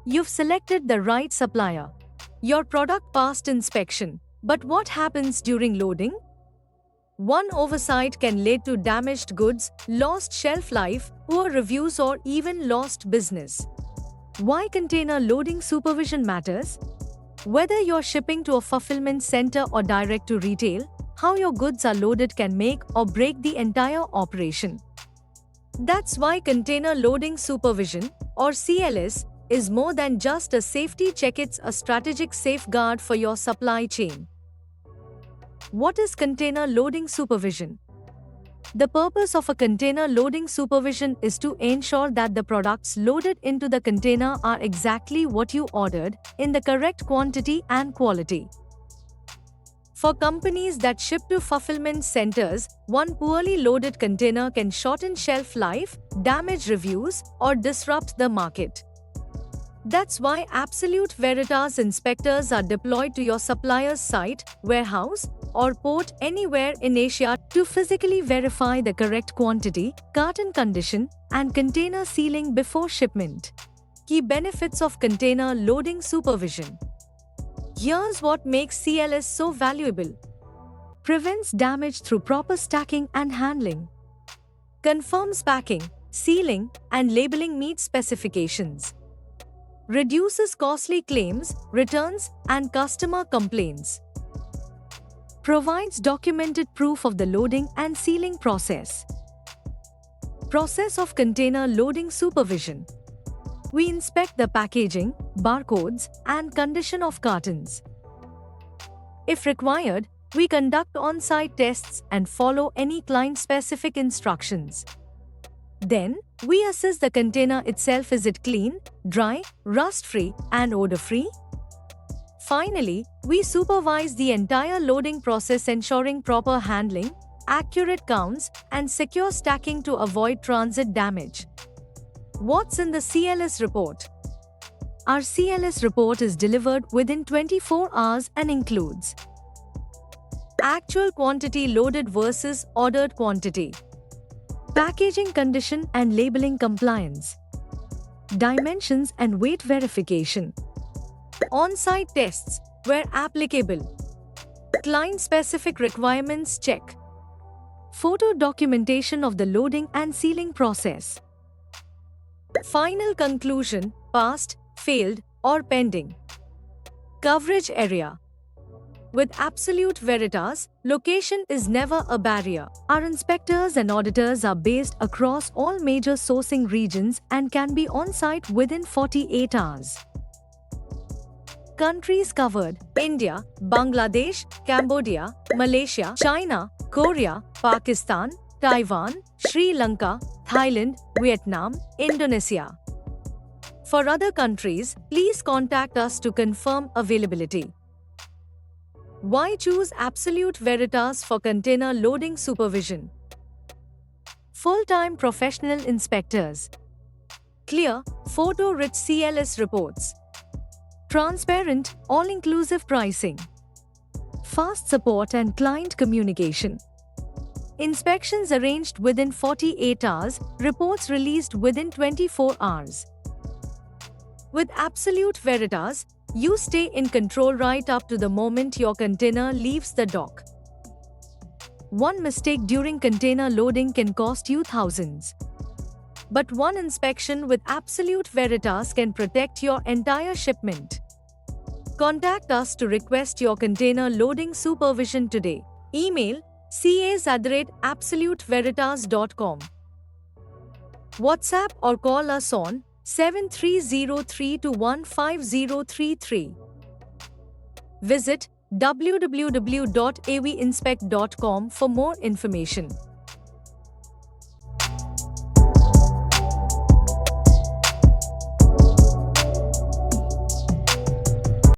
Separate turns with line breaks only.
You've selected the right supplier. Your product passed inspection. But what happens during loading? One oversight can lead to damaged goods, lost shelf life, poor reviews, or even lost business. Why container loading supervision matters? Whether you're shipping to a fulfillment center or direct to retail, how your goods are loaded can make or break the entire operation. That's why container loading supervision, or CLS, is more than just a safety check, it's a strategic safeguard for your supply chain. What is container loading supervision? The purpose of a container loading supervision is to ensure that the products loaded into the container are exactly what you ordered, in the correct quantity and quality. For companies that ship to fulfillment centers, one poorly loaded container can shorten shelf life, damage reviews, or disrupt the market. That's why Absolute Veritas inspectors are deployed to your supplier's site, warehouse, or port anywhere in Asia to physically verify the correct quantity, carton condition, and container sealing before shipment. Key benefits of container loading supervision. Here's what makes CLS so valuable. Prevents damage through proper stacking and handling. Confirms packing, sealing, and labeling meet specifications. Reduces costly claims, returns, and customer complaints. Provides documented proof of the loading and sealing process. Process of container loading supervision. We inspect the packaging, barcodes, and condition of cartons. If required, we conduct on-site tests and follow any client-specific instructions. Then, we assess the container itself: is it clean, dry, rust-free, and odor-free? Finally, we supervise the entire loading process, ensuring proper handling, accurate counts, and secure stacking to avoid transit damage. What's in the CLS report? Our CLS report is delivered within 24 hours and includes actual quantity loaded versus ordered quantity, packaging condition and labeling compliance, dimensions and weight verification, on-site tests where applicable, client-specific requirements check, photo documentation of the loading and sealing process. Final conclusion: passed, failed, or pending. Coverage area. With Absolute Veritas, location is never a barrier. Our inspectors and auditors are based across all major sourcing regions and can be on-site within 48 hours. Countries covered: India, Bangladesh, Cambodia, Malaysia, China, Korea, Pakistan, Taiwan, Sri Lanka, Thailand, Vietnam, Indonesia. For other countries, please contact us to confirm availability. Why choose Absolute Veritas for container loading supervision? Full-time professional inspectors. Clear, photo-rich CLS reports. Transparent, all-inclusive pricing. Fast support and client communication. Inspections arranged within 48 hours, reports released within 24 hours. With Absolute Veritas, you stay in control right up to the moment your container leaves the dock. One mistake during container loading can cost you thousands. But one inspection with Absolute Veritas can protect your entire shipment. Contact us to request your container loading supervision today. Email cas@absoluteveritas.com. WhatsApp or call us on 7303215033. Visit www.avinspect.com for more information.